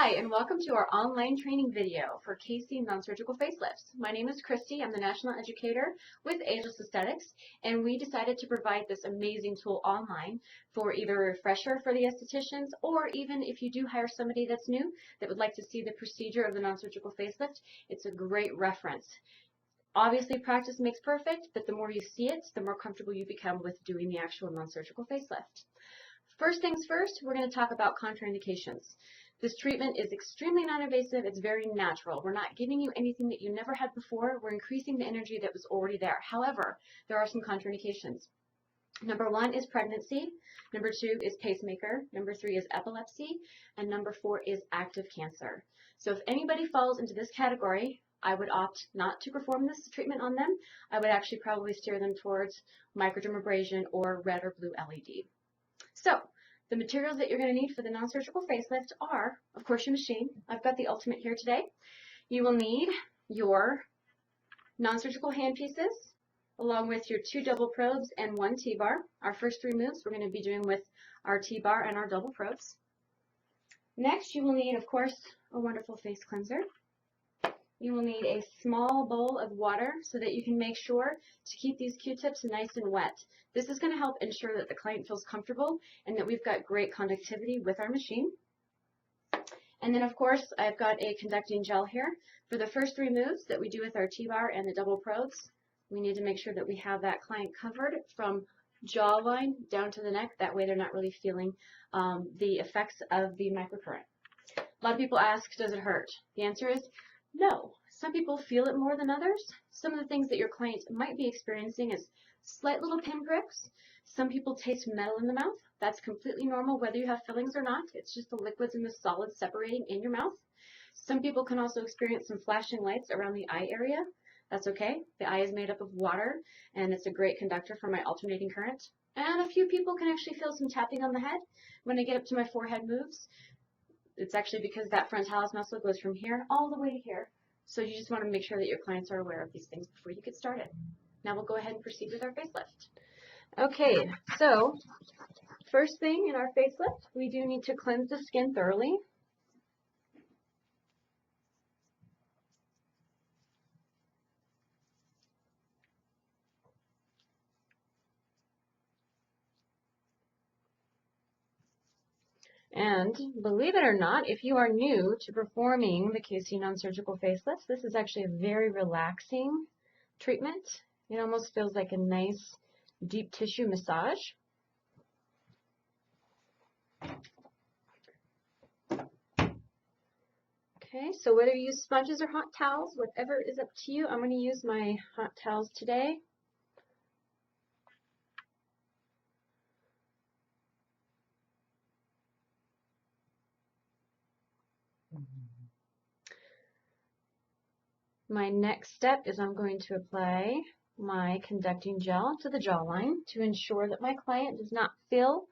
Hi, and welcome to our online training video for CACI non-surgical facelifts. My name is Christy. I'm the National Educator with Ageless Aesthetics, and we decided to provide this amazing tool online for either a refresher for the estheticians, or even if you do hire somebody that's new that would like to see the procedure of the non-surgical facelift, it's a great reference. Obviously, practice makes perfect, but the more you see it, the more comfortable you become with doing the actual non-surgical facelift. First things first, we're going to talk about contraindications. This treatment is extremely non-invasive. It's very natural. We're not giving you anything that you never had before. We're increasing the energy that was already there. However, there are some contraindications. Number 1 is pregnancy. Number 2 is pacemaker. Number 3 is epilepsy. And number 4 is active cancer. So if anybody falls into this category, I would opt not to perform this treatment on them. I would actually probably steer them towards microdermabrasion or red or blue LED. So, the materials that you're going to need for the non-surgical facelift are, of course, your machine. I've got the Ultimate here today. You will need your non-surgical handpieces, along with your 2 double probes and 1 T-bar. Our first 3 moves we're going to be doing with our T-bar and our double probes. Next, you will need, of course, a wonderful face cleanser. You will need a small bowl of water so that you can make sure to keep these Q-tips nice and wet. This is going to help ensure that the client feels comfortable and that we've got great conductivity with our machine. And then, of course, I've got a conducting gel here. For the first 3 moves that we do with our T-bar and the double probes, we need to make sure that we have that client covered from jawline down to the neck. That way they're not really feeling the effects of the microcurrent. A lot of people ask, does it hurt? The answer is no. Some people feel it more than others. Some of the things that your client might be experiencing is slight little pinpricks. Some people taste metal in the mouth. That's completely normal whether you have fillings or not. It's just the liquids and the solids separating in your mouth. Some people can also experience some flashing lights around the eye area. That's okay. The eye is made up of water, and it's a great conductor for my alternating current. And a few people can actually feel some tapping on the head when I get up to my forehead moves. It's actually because that frontalis muscle goes from here all the way to here. So you just want to make sure that your clients are aware of these things before you get started. Now we'll go ahead and proceed with our facelift. Okay, so first thing in our facelift, we do need to cleanse the skin thoroughly. And believe it or not, if you are new to performing the CACI non-surgical facelift, this is actually a very relaxing treatment. It almost feels like a nice deep tissue massage. Okay, so whether you use sponges or hot towels, whatever is up to you, I'm going to use my hot towels today. My next step is I'm going to apply my conducting gel to the jawline to ensure that my client does not feel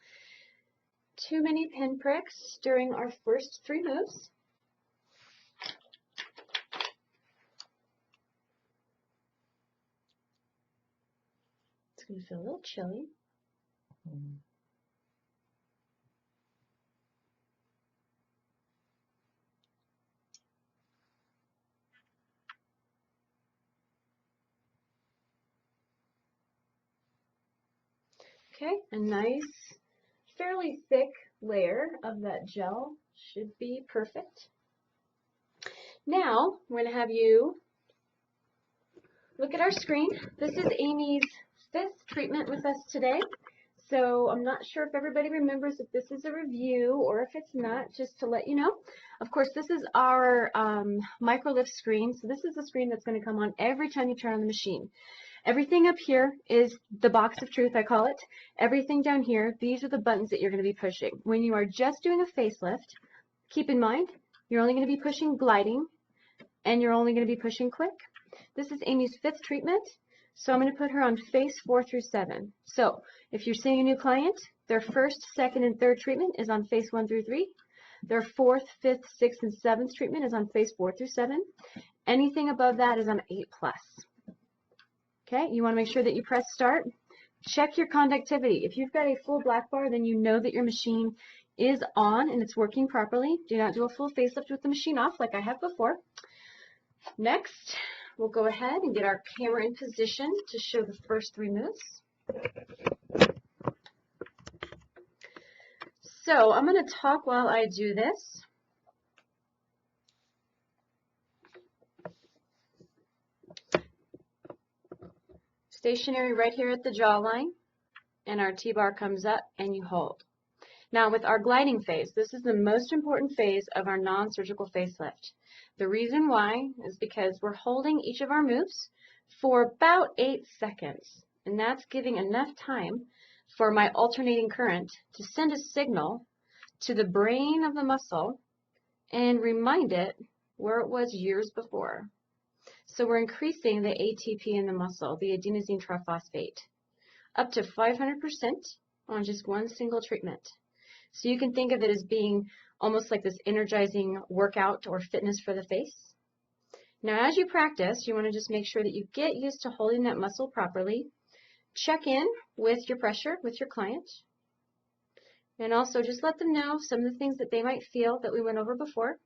too many pinpricks during our first 3 moves. It's going to feel a little chilly. Okay, a nice, fairly thick layer of that gel should be perfect. Now, we're going to have you look at our screen. This is Amy's 5th treatment with us today. So I'm not sure if everybody remembers if this is a review or if it's not, just to let you know. Of course, this is our microlift screen. So this is the screen that's going to come on every time you turn on the machine. Everything up here is the box of truth, I call it. Everything down here, these are the buttons that you're going to be pushing. When you are just doing a facelift, keep in mind, you're only going to be pushing gliding, and you're only going to be pushing quick. This is Amy's 5th treatment, so I'm going to put her on phase 4 through 7. So if you're seeing a new client, their 1st, 2nd, and 3rd treatment is on phase 1 through 3. Their 4th, 5th, 6th, and 7th treatment is on phase 4 through 7. Anything above that is on 8+. Okay, you want to make sure that you press start. Check your conductivity. If you've got a full black bar, then you know that your machine is on and it's working properly. Do not do a full facelift with the machine off like I have before. Next, we'll go ahead and get our camera in position to show the first 3 moves. So I'm going to talk while I do this. Stationary right here at the jawline, and our T-bar comes up and you hold. Now with our gliding phase, this is the most important phase of our non-surgical facelift. The reason why is because we're holding each of our moves for about 8 seconds, and that's giving enough time for my alternating current to send a signal to the brain of the muscle and remind it where it was years before. So we're increasing the ATP in the muscle, the adenosine triphosphate, up to 500% on just one single treatment. So you can think of it as being almost like this energizing workout or fitness for the face. Now as you practice, you want to just make sure that you get used to holding that muscle properly. Check in with your pressure with your client. And also just let them know some of the things that they might feel that we went over before.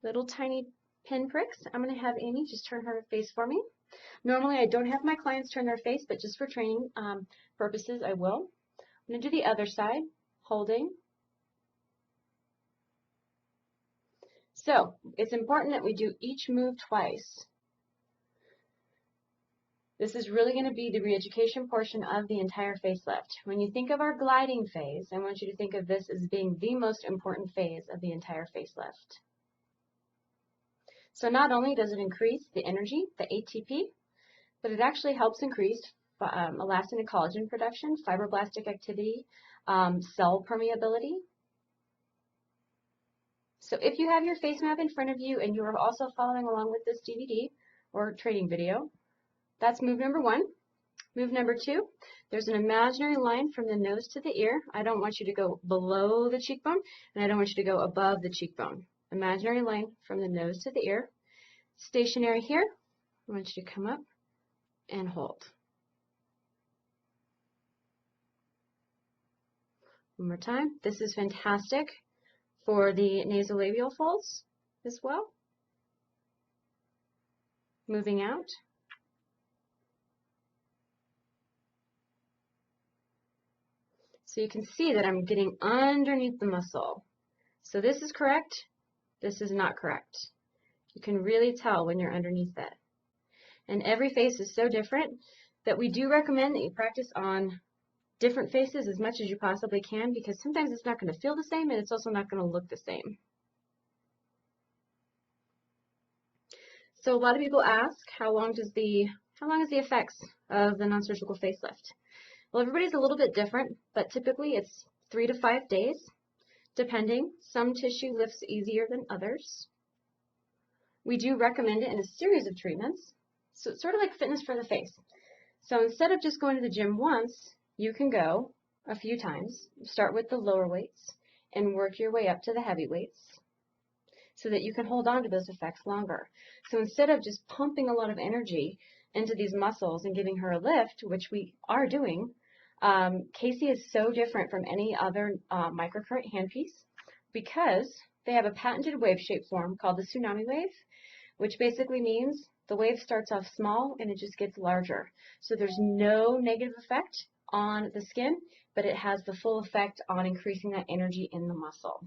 Little tiny pin pricks. I'm going to have Amy just turn her face for me. Normally I don't have my clients turn their face, but just for training purposes I will. I'm going to do the other side, holding. So it's important that we do each move twice. This is really going to be the re-education portion of the entire facelift. When you think of our gliding phase, I want you to think of this as being the most important phase of the entire facelift. So not only does it increase the energy, the ATP, but it actually helps increase elastin and collagen production, fibroblastic activity, cell permeability. So if you have your face map in front of you and you are also following along with this DVD or training video, that's move number 1. Move number 2, there's an imaginary line from the nose to the ear. I don't want you to go below the cheekbone, and I don't want you to go above the cheekbone. Imaginary line from the nose to the ear. Stationary here, I want you to come up and hold. One more time. This is fantastic for the nasolabial folds as well. Moving out. So you can see that I'm getting underneath the muscle. So this is correct. This is not correct. You can really tell when you're underneath it. And every face is so different that we do recommend that you practice on different faces as much as you possibly can, because sometimes it's not going to feel the same and it's also not going to look the same. So a lot of people ask, how long is the effects of the non-surgical facelift? Well, everybody's a little bit different, but typically it's 3 to 5 days, depending. Some tissue lifts easier than others. We do recommend it in a series of treatments, so it's sort of like fitness for the face. So instead of just going to the gym once, you can go a few times. Start with the lower weights and work your way up to the heavy weights so that you can hold on to those effects longer. So instead of just pumping a lot of energy into these muscles and giving her a lift, which we are doing, CACI is so different from any other microcurrent handpiece because they have a patented wave shape form called the tsunami wave, which basically means the wave starts off small and it just gets larger. So there's no negative effect on the skin, but it has the full effect on increasing that energy in the muscle.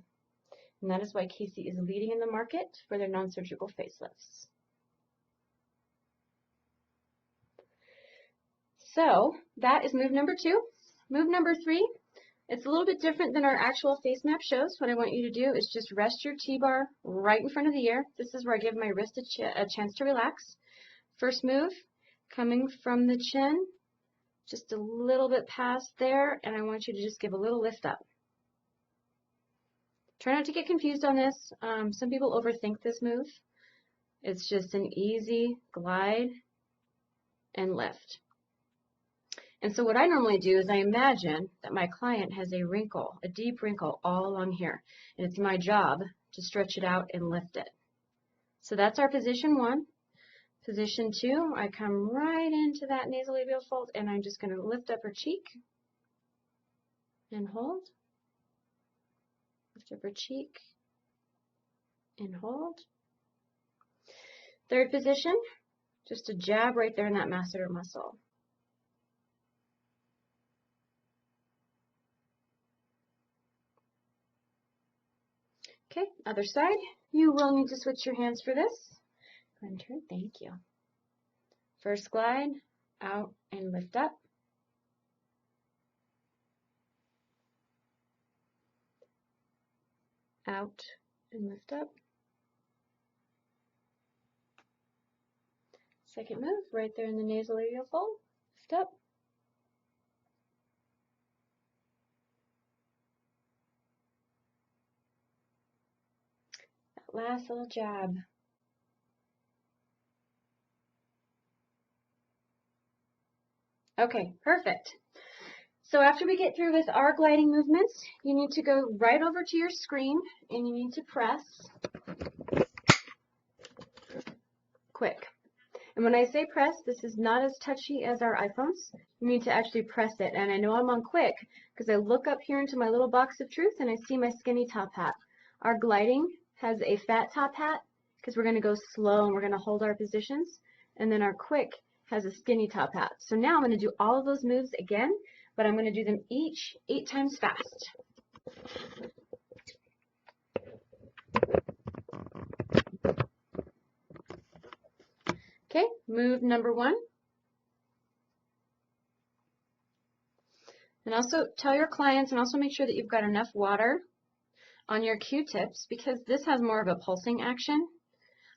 And that is why CACI is leading in the market for their non-surgical facelifts. So that is move number 2. Move number 3, it's a little bit different than our actual face map shows. What I want you to do is just rest your T-bar right in front of the ear. This is where I give my wrist a chance to relax. First move, coming from the chin, just a little bit past there, and I want you to just give a little lift up. Try not to get confused on this. Some people overthink this move. It's just an easy glide and lift. And so what I normally do is I imagine that my client has a wrinkle, a deep wrinkle all along here. And it's my job to stretch it out and lift it. So that's our position 1. Position 2, I come right into that nasolabial fold and I'm just going to lift up her cheek and hold. Lift upper cheek and hold. Third position, just a jab right there in that masseter muscle. Okay, other side. You will need to switch your hands for this. Go ahead and turn. Thank you. First glide, out and lift up. Out and lift up. Second move, right there in the nasolabial fold. Lift up. That last little jab. Okay, perfect. So after we get through with our gliding movements, you need to go right over to your screen and you need to press quick. And when I say press, this is not as touchy as our iPhones. You need to actually press it. And I know I'm on quick because I look up here into my little box of truth and I see my skinny top hat. Our gliding has a fat top hat because we're going to go slow and we're going to hold our positions. And then our quick has a skinny top hat. So now I'm going to do all of those moves again, but I'm going to do them each 8 times fast. Okay, move number 1. And also tell your clients and also make sure that you've got enough water on your Q-tips because this has more of a pulsing action.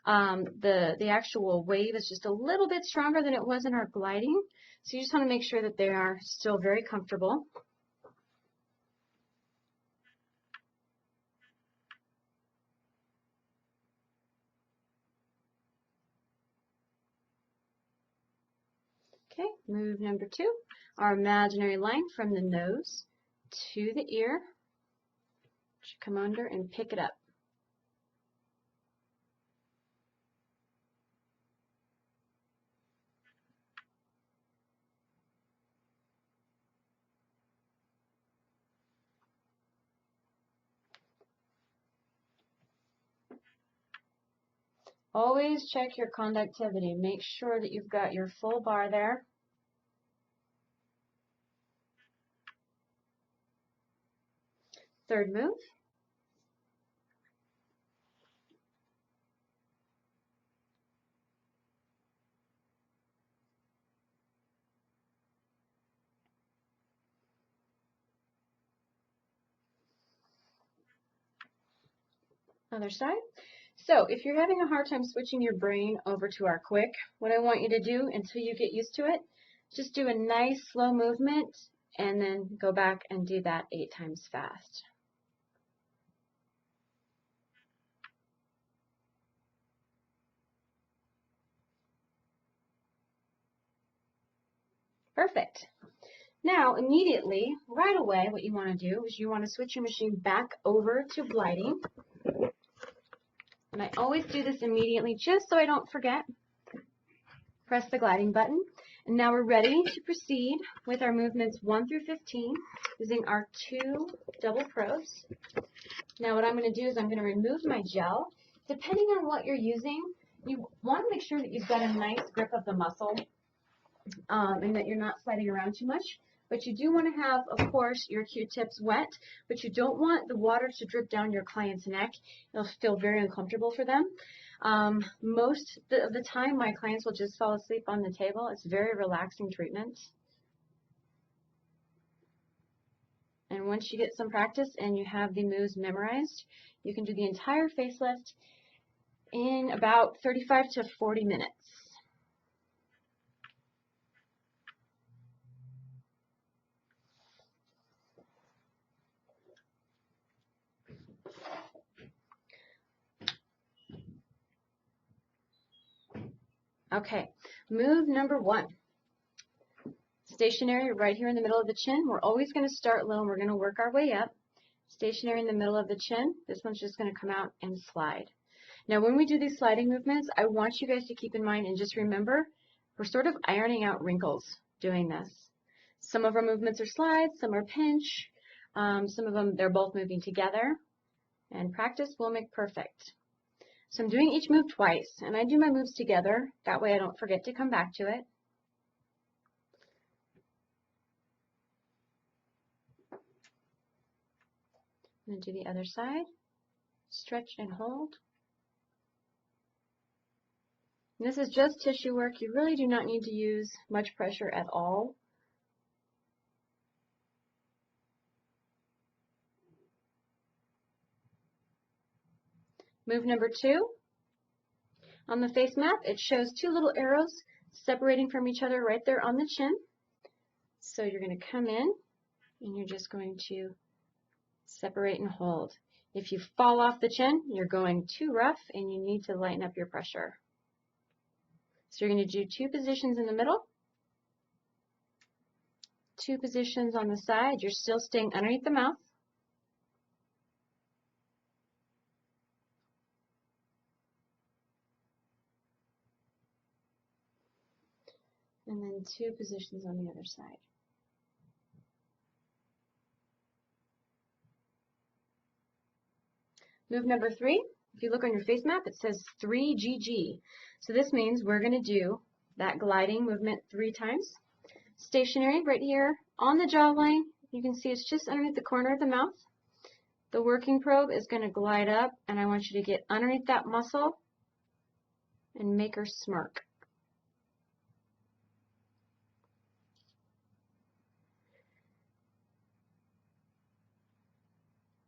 The actual wave is just a little bit stronger than it was in our gliding. So you just want to make sure that they are still very comfortable. Okay, move number 2. Our imaginary line from the nose to the ear. Should come under and pick it up. Always check your conductivity. Make sure that you've got your full bar there. Third move. Other side. So if you're having a hard time switching your brain over to our quick, what I want you to do until you get used to it, just do a nice slow movement and then go back and do that 8 times fast. Perfect. Now, immediately, right away, what you want to do is you want to switch your machine back over to gliding. And I always do this immediately just so I don't forget. Press the gliding button. And now we're ready to proceed with our movements 1 through 15 using our 2 double probes. Now what I'm going to do is I'm going to remove my gel. Depending on what you're using, you want to make sure that you've got a nice grip of the muscle and that you're not sliding around too much. But you do want to have, of course, your Q-tips wet, but you don't want the water to drip down your client's neck. It'll feel very uncomfortable for them. Most of the time, my clients will just fall asleep on the table. It's a very relaxing treatment. And once you get some practice and you have the moves memorized, you can do the entire facelift in about 35 to 40 minutes. Okay, move number 1. Stationary right here in the middle of the chin. We're always going to start low and we're going to work our way up. Stationary in the middle of the chin. This one's just going to come out and slide. Now when we do these sliding movements, I want you guys to keep in mind and just remember, we're sort of ironing out wrinkles doing this. Some of our movements are slides, some are pinch, some of them they're both moving together. And practice will make perfect. So I'm doing each move twice, and I do my moves together. That way I don't forget to come back to it. I'm going to do the other side. Stretch and hold. And this is just tissue work. You really do not need to use much pressure at all. Move number 2. On the face map, it shows 2 little arrows separating from each other right there on the chin. So you're going to come in and you're just going to separate and hold. If you fall off the chin, you're going too rough and you need to lighten up your pressure. So you're going to do 2 positions in the middle, 2 positions on the side. You're still staying underneath the mouth. And then 2 positions on the other side. Move number 3, if you look on your face map, it says 3GG. So this means we're going to do that gliding movement 3 times. Stationary right here on the jawline. You can see it's just underneath the corner of the mouth. The working probe is going to glide up, and I want you to get underneath that muscle and make her smirk.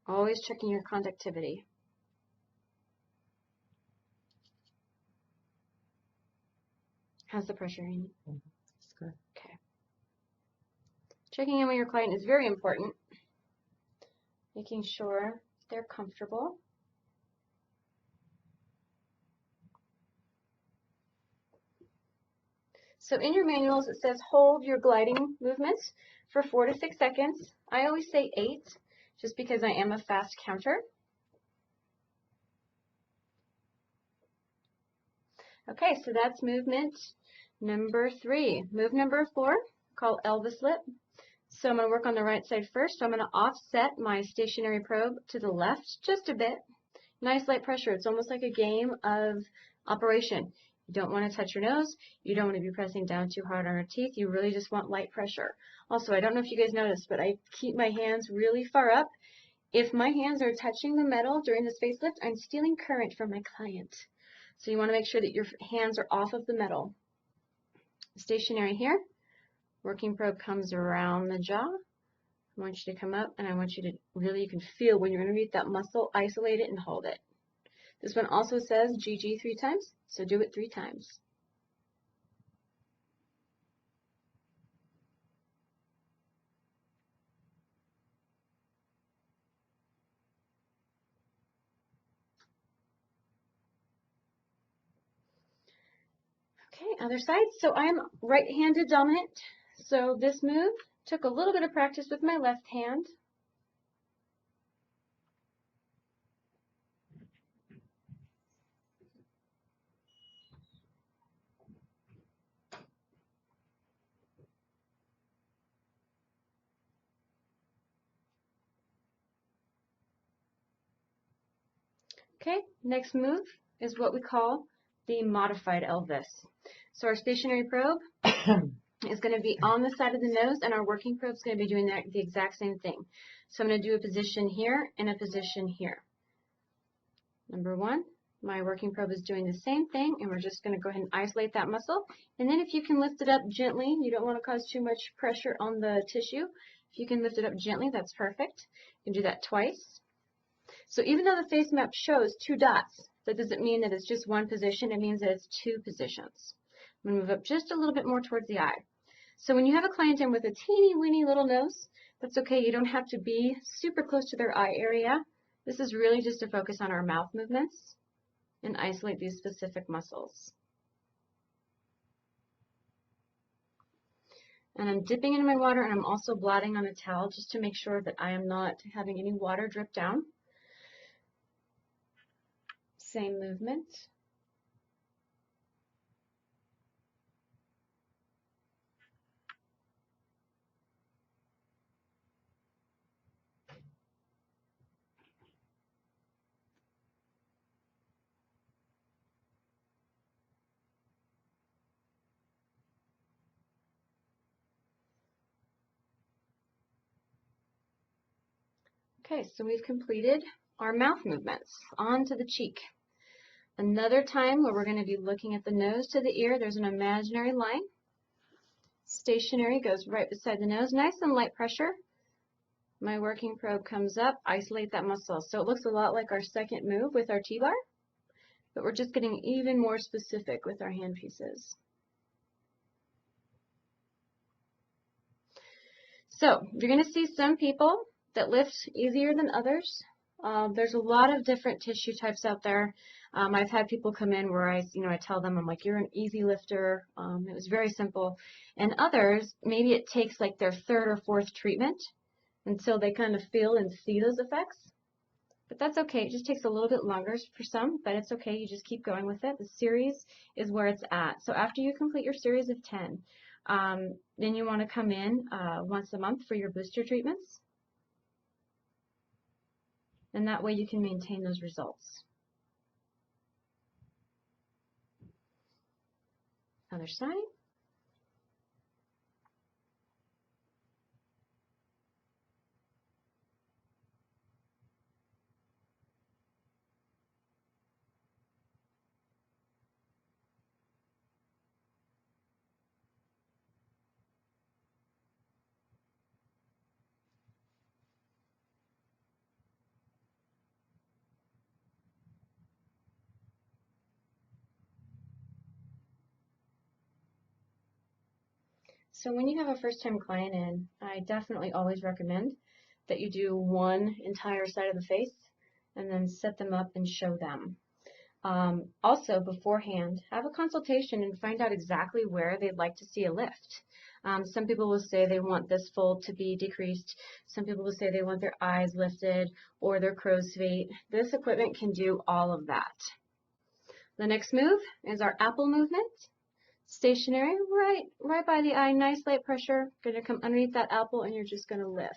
Always checking your conductivity. How's the pressure, Amy? That's good. Okay. Checking in with your client is very important. Making sure they're comfortable. So in your manuals, it says hold your gliding movements for 4 to 6 seconds. I always say 8, just because I am a fast counter. Okay, so that's movement number 3. Move number 4, called Elvis lip. So I'm going to work on the right side first. So I'm going to offset my stationary probe to the left just a bit. Nice light pressure. It's almost like a game of operation. You don't want to touch your nose. You don't want to be pressing down too hard on your teeth. You really just want light pressure. Also, I don't know if you guys noticed, but I keep my hands really far up. If my hands are touching the metal during this facelift, I'm stealing current from my client. So you want to make sure that your hands are off of the metal. Stationary here. Working probe comes around the jaw. I want you to come up, and I want you to really, you can feel when you're underneath that muscle, isolate it and hold it. This one also says GG 3 times, so do it 3 times. Okay, other side. So I am right-handed dominant. So this move took a little bit of practice with my left hand. Okay, next move is what we call the modified Elvis. So our stationary probe is going to be on the side of the nose, and our working probe is going to be doing the exact same thing. So I'm going to do a position here and a position here. Number 1, my working probe is doing the same thing, and we're just going to go ahead and isolate that muscle. And then if you can lift it up gently, you don't want to cause too much pressure on the tissue. If you can lift it up gently, that's perfect. You can do that twice. So even though the face map shows 2 dots, that doesn't mean that it's just 1 position. It means that it's 2 positions. I'm going to move up just a little bit more towards the eye. So when you have a client in with a teeny weeny little nose, that's okay. You don't have to be super close to their eye area. This is really just to focus on our mouth movements and isolate these specific muscles. And I'm dipping into my water, and I'm also blotting on a towel just to make sure that I am not having any water drip down. Same movement. Okay, so we've completed our mouth movements. On to the cheek. Another time where we're going to be looking at the nose to the ear. There's an imaginary line. Stationary goes right beside the nose. Nice and light pressure. My working probe comes up, isolate that muscle. So it looks a lot like our second move with our T-bar, but we're just getting even more specific with our hand pieces. So you're going to see some people that lift easier than others. There's a lot of different tissue types out there. I've had people come in where I tell them, I'm like, you're an easy lifter. It was very simple. And others, maybe it takes like their third or fourth treatment until they kind of feel and see those effects. But that's okay. It just takes a little bit longer for some, but it's okay. You just keep going with it. The series is where it's at. So after you complete your series of 10, then you want to come in once a month for your booster treatments. And that way you can maintain those results. Other side. So when you have a first-time client in, I definitely always recommend that you do one entire side of the face and then set them up and show them. Also, beforehand, have a consultation and find out exactly where they'd like to see a lift. Some people will say they want this fold to be decreased. Some people will say they want their eyes lifted or their crow's feet. This equipment can do all of that. The next move is our apple movement. Stationary, right by the eye, nice light pressure. Going to come underneath that apple and you're just going to lift.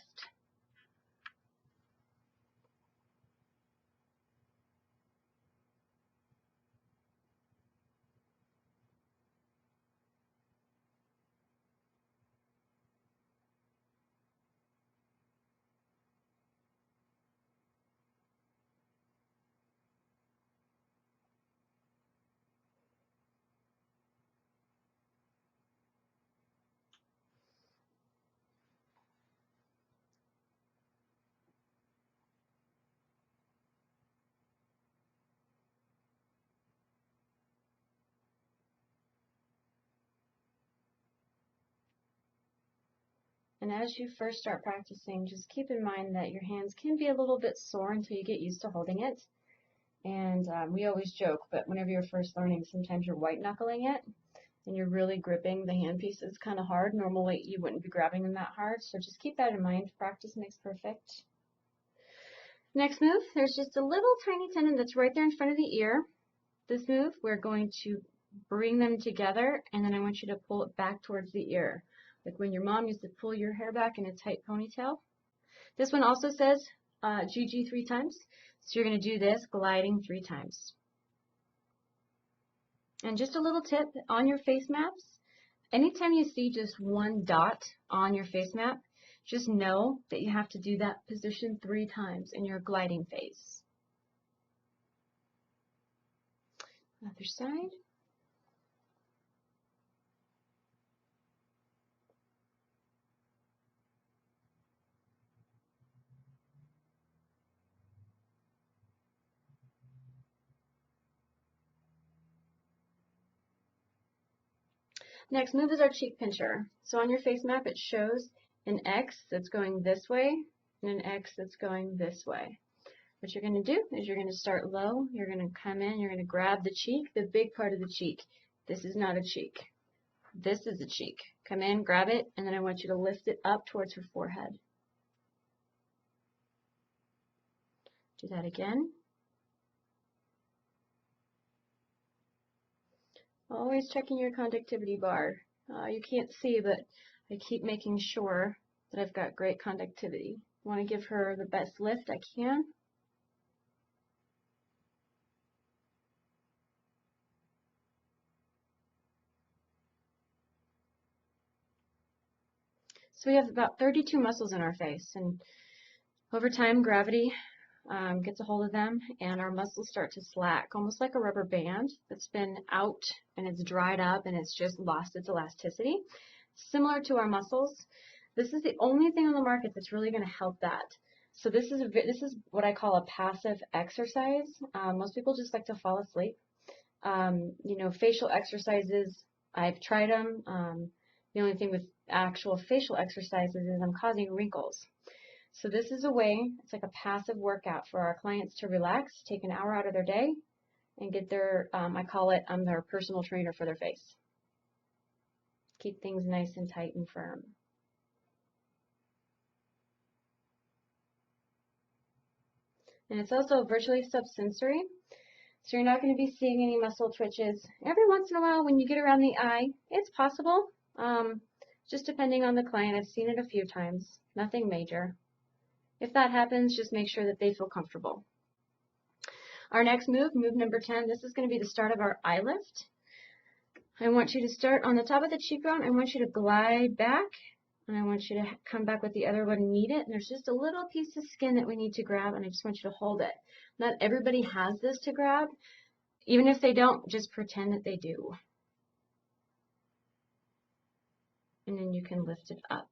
And as you first start practicing, just keep in mind that your hands can be a little bit sore until you get used to holding it. And we always joke, but whenever you're first learning, sometimes you're white knuckling it and you're really gripping the hand pieces kind of hard. Normally you wouldn't be grabbing them that hard, so just keep that in mind. Practice makes perfect. Next move, there's just a little tiny tendon that's right there in front of the ear. This move, we're going to bring them together, and then I want you to pull it back towards the ear. Like when your mom used to pull your hair back in a tight ponytail. This one also says GG 3 times. So you're going to do this gliding 3 times. And just a little tip on your face maps. Anytime you see just one dot on your face map, just know that you have to do that position 3 times in your gliding phase. Other side. Next move is our cheek pincher. So on your face map it shows an X that's going this way and an X that's going this way. What you're going to do is you're going to start low, you're going to come in, you're going to grab the cheek, the big part of the cheek. This is not a cheek. This is a cheek. Come in, grab it, and then I want you to lift it up towards her forehead. Do that again. Always checking your conductivity bar. You can't see, but I keep making sure that I've got great conductivity. I want to give her the best lift I can. So we have about 32 muscles in our face, and Over time, gravity gets a hold of them and our muscles start to slack, almost like a rubber band that's been out and it's dried up and it's just lost its elasticity. Similar to our muscles, this is the only thing on the market that's really going to help that. So this is what I call a passive exercise. Most people just like to fall asleep. You know, facial exercises, I've tried them. The only thing with actual facial exercises is I'm causing wrinkles. So this is a way, it's like a passive workout for our clients to relax, take an hour out of their day, and get their, I call it, I'm their personal trainer for their face. Keep things nice and tight and firm. And it's also virtually subsensory, so you're not going to be seeing any muscle twitches. Every once in a while when you get around the eye, it's possible, just depending on the client. I've seen it a few times, nothing major. If that happens, just make sure that they feel comfortable. Our next move, move number 10, this is going to be the start of our eye lift. I want you to start on the top of the cheekbone. I want you to glide back, and I want you to come back with the other one, meet it. And there's just a little piece of skin that we need to grab, and I just want you to hold it. Not everybody has this to grab. Even if they don't, just pretend that they do. And then you can lift it up.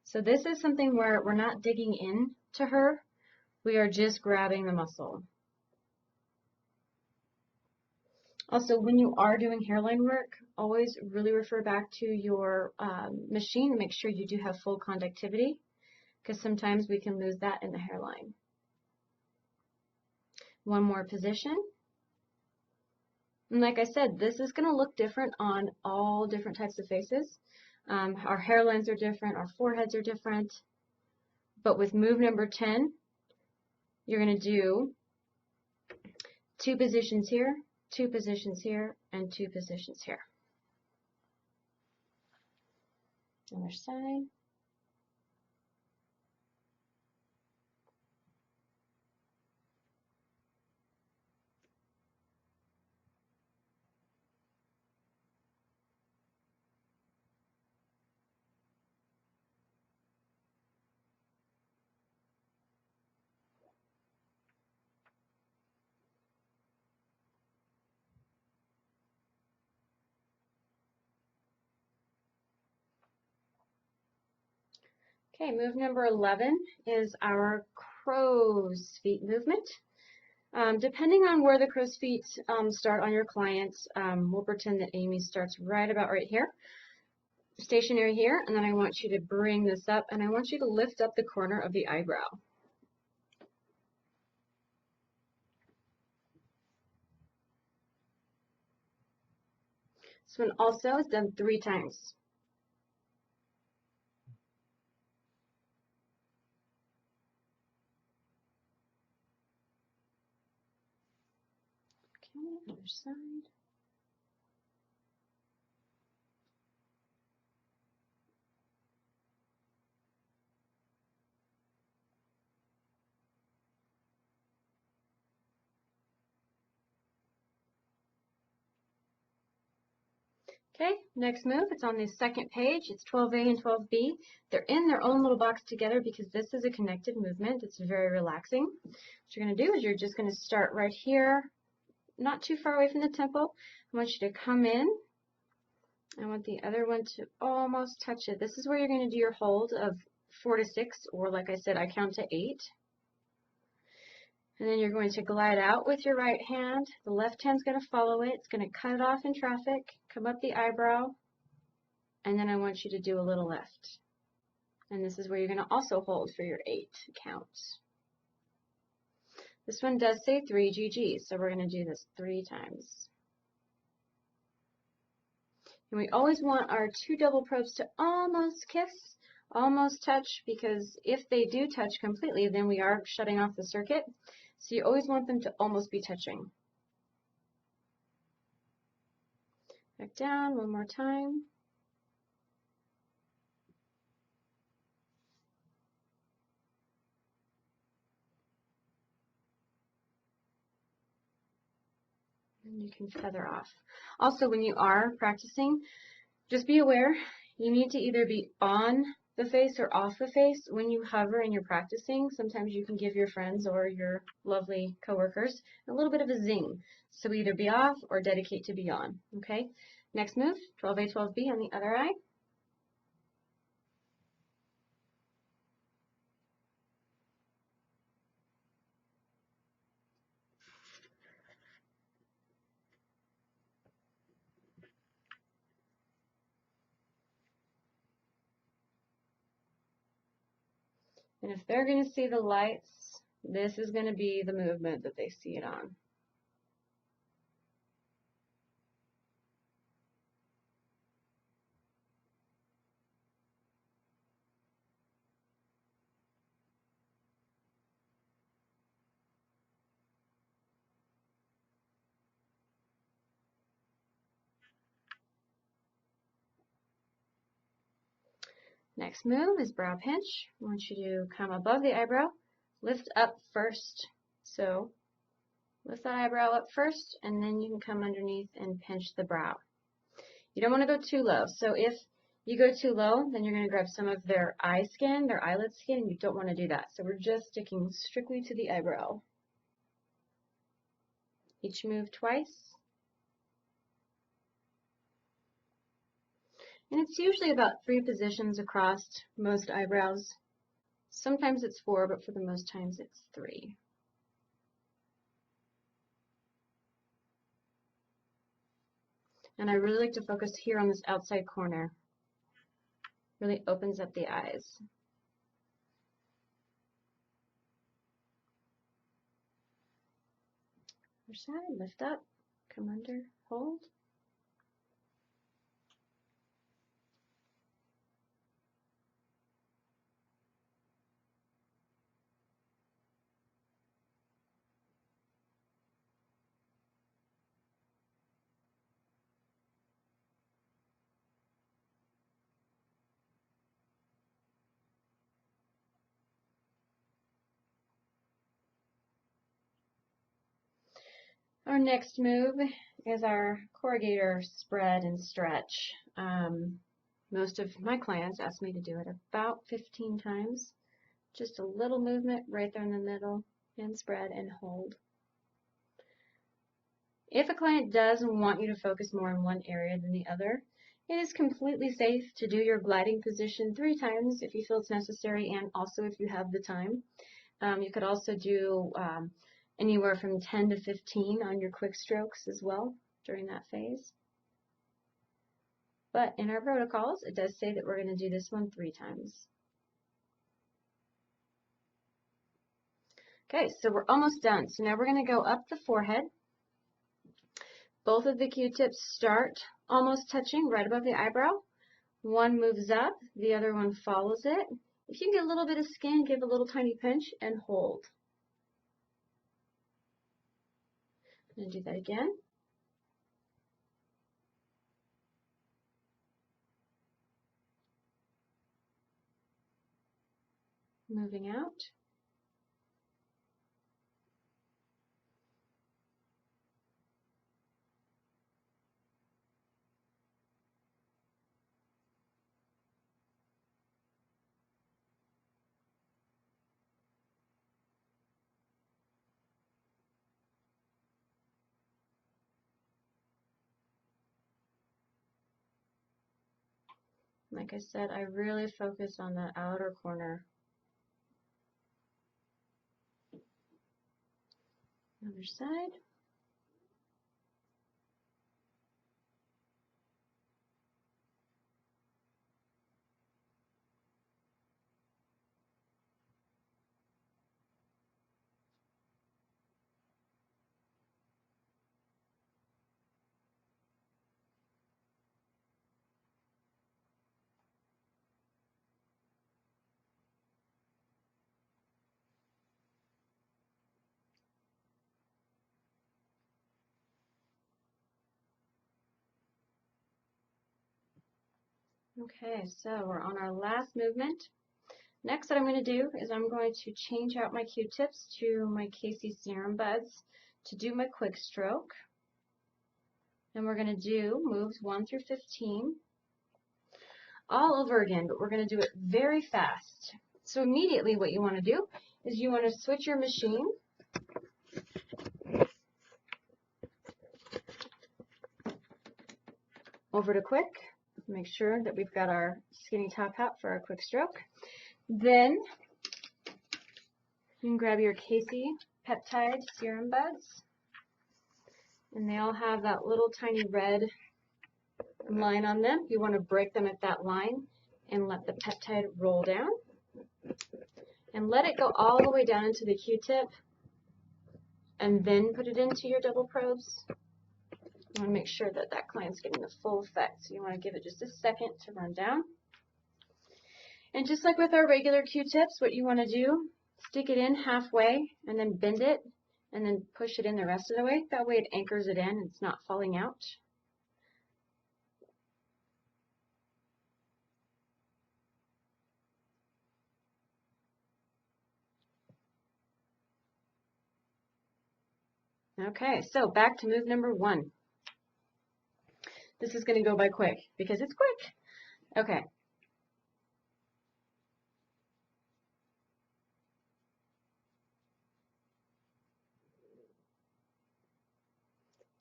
So this is something where we're not digging in to her. We are just grabbing the muscle. Also, when you are doing hairline work, always really refer back to your machine and make sure you do have full conductivity, because sometimes we can lose that in the hairline. One more position. And like I said, this is going to look different on all different types of faces. Our hairlines are different, our foreheads are different. But with move number 10, you're going to do 2 positions here, 2 positions here, and 2 positions here. Other side. Okay, move number 11 is our crow's feet movement. Depending on where the crow's feet start on your clients, we'll pretend that Amy starts right about right here, stationary here, and then I want you to bring this up, and I want you to lift up the corner of the eyebrow. This one also is done 3 times. Okay, other side. Okay, next move, it's on the second page. It's 12A and 12B. They're in their own little box together because this is a connected movement. It's very relaxing. What you're going to do is you're just going to start right here, not too far away from the temple. I want you to come in. I want the other one to almost touch it. This is where you're going to do your hold of 4 to 6, or like I said, I count to 8. And then you're going to glide out with your right hand. The left hand's going to follow it. It's going to cut it off in traffic, come up the eyebrow, and then I want you to do a little lift. And this is where you're going to also hold for your 8 counts. This one does say 3 GGs, so we're going to do this 3 times. And we always want our 2 double probes to almost kiss, almost touch, because if they do touch completely, then we are shutting off the circuit. So you always want them to almost be touching. Back down one more time. And you can feather off. Also, when you are practicing, just be aware, you need to either be on the face or off the face. When you hover and you're practicing, sometimes you can give your friends or your lovely coworkers a little bit of a zing. So either be off or dedicate to be on. Okay? Next move, 12A, 12B on the other eye. And if they're going to see the lights, this is going to be the movement that they see it on. Next move is brow pinch. I want you to come above the eyebrow, lift up first. So lift the eyebrow up first, and then you can come underneath and pinch the brow. You don't want to go too low. So if you go too low, then you're going to grab some of their eye skin, their eyelid skin, and you don't want to do that. So we're just sticking strictly to the eyebrow. Each move twice. And it's usually about 3 positions across most eyebrows. Sometimes it's 4, but for the most times it's 3. And I really like to focus here on this outside corner. Really opens up the eyes. Other side, lift up, come under, hold. Our next move is our corrugator spread and stretch. Most of my clients ask me to do it about 15 times. Just a little movement right there in the middle, and spread and hold. If a client does want you to focus more on one area than the other, it is completely safe to do your gliding position 3 times if you feel it's necessary, and also if you have the time. You could also do anywhere from 10 to 15 on your quick strokes as well during that phase. But in our protocols, it does say that we're going to do this one 3 times. Okay, so we're almost done. So now we're going to go up the forehead. Both of the Q-tips start almost touching right above the eyebrow. One moves up, the other one follows it. If you can get a little bit of skin, give a little tiny pinch and hold. I'm going to do that again. Moving out. Like I said, I really focus on the outer corner. Other side. Okay, so we're on our last movement. Next, what I'm going to do is I'm going to change out my Q-tips to my CACI serum buds to do my quick stroke. And we're going to do moves 1 through 15. all over again, but we're going to do it very fast. So immediately what you want to do is you want to switch your machine over to quick. Make sure that we've got our skinny top hat for our quick stroke. Then you can grab your CACI peptide serum buds, and they all have that little tiny red line on them. You want to break them at that line and let the peptide roll down. And let it go all the way down into the Q-tip, and then put it into your double probes. You want to make sure that that client's getting the full effect. So you want to give it just a second to run down. And just like with our regular Q-tips, what you want to do, stick it in halfway and then bend it and then push it in the rest of the way. That way it anchors it in and it's not falling out. Okay, so back to move number 1. This is going to go by quick because it's quick. Okay.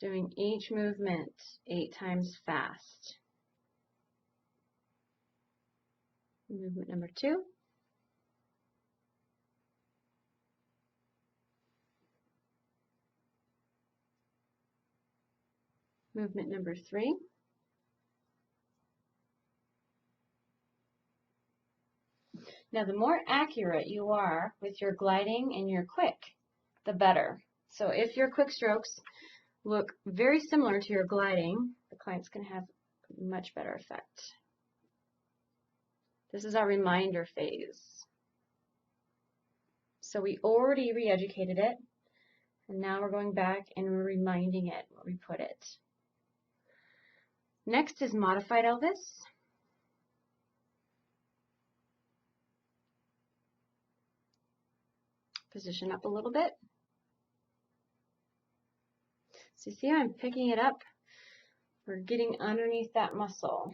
Doing each movement 8 times fast. Movement number 2. Movement number 3. Now, the more accurate you are with your gliding and your quick, the better. So if your quick strokes look very similar to your gliding, the client's going to have a much better effect. This is our reminder phase. So we already re-educated it, and now we're going back and we're reminding it where we put it. Next is modified Elvis. Position up a little bit. So you see how I'm picking it up? We're getting underneath that muscle.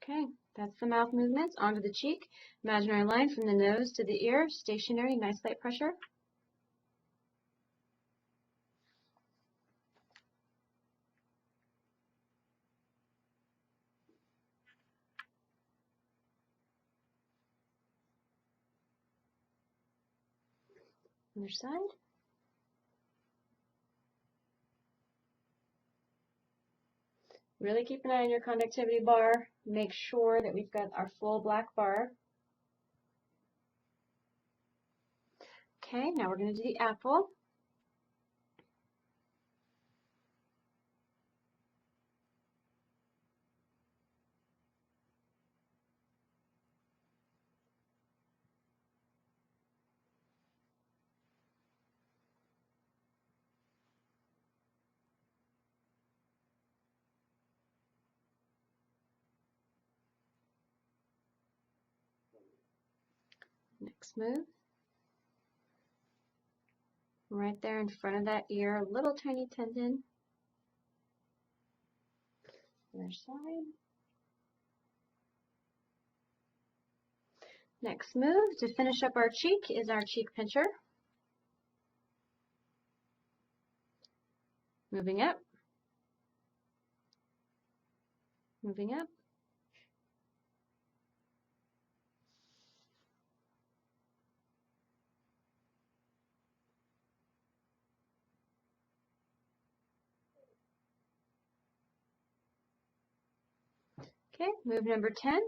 Okay, that's the mouth movements. Onto the cheek. Imaginary line from the nose to the ear. Stationary, nice light pressure. Other side. Really keep an eye on your conductivity bar. Make sure that we've got our full black bar. Okay, now we're going to do the apple. Next move. Right there in front of that ear, a little tiny tendon. Other side. Next move to finish up our cheek is our cheek pincher. Moving up. Moving up. Okay, move number 10.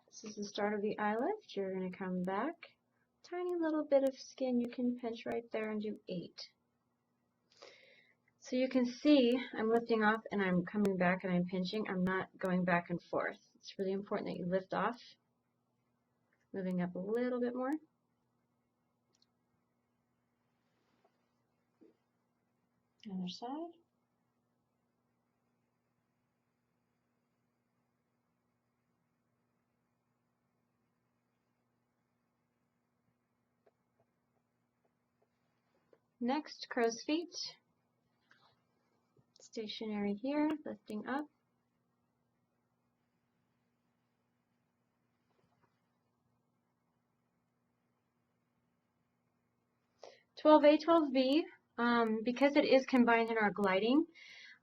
This is the start of the eye lift. You're going to come back. Tiny little bit of skin you can pinch right there and do 8. So you can see I'm lifting off and I'm coming back and I'm pinching. I'm not going back and forth. It's really important that you lift off. Moving up a little bit more. Other side. Next, crow's feet. Stationary here, lifting up. 12A, 12B, because it is combined in our gliding,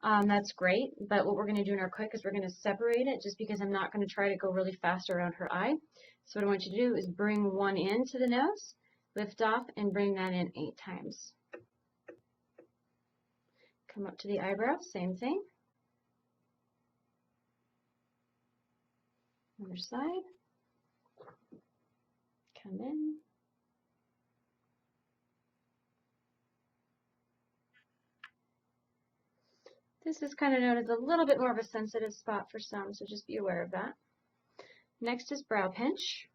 that's great, but what we're going to do in our quick is we're going to separate it just because I'm not going to try to go really fast around her eye. So what I want you to do is bring one in to the nose, lift off, and bring that in 8 times. Come up to the eyebrow, same thing. Other side. Come in. This is kind of known as a little bit more of a sensitive spot for some, so just be aware of that. Next is brow pinch.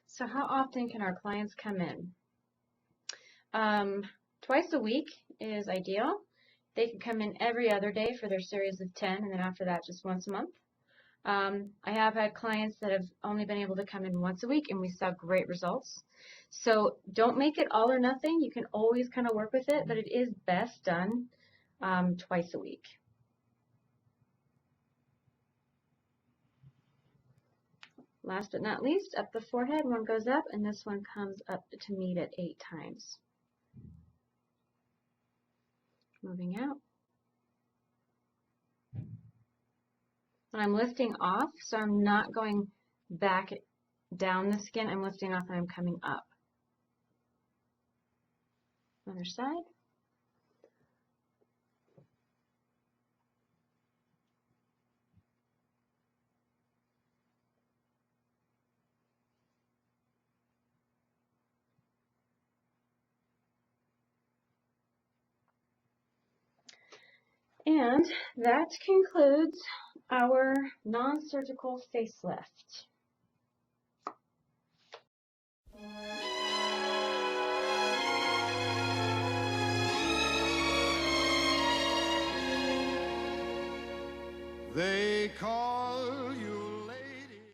So how often can our clients come in? Twice a week is ideal. They can come in every other day for their series of 10, and then after that, just once a month. I have had clients that have only been able to come in once a week, and we saw great results. So don't make it all or nothing. You can always kind of work with it, but it is best done twice a week. Last but not least, up the forehead, one goes up, and this one comes up to meet at 8 times. Moving out. And I'm lifting off, so I'm not going back down the skin. I'm lifting off and I'm coming up. Other side. And that concludes our non-surgical facelift. They call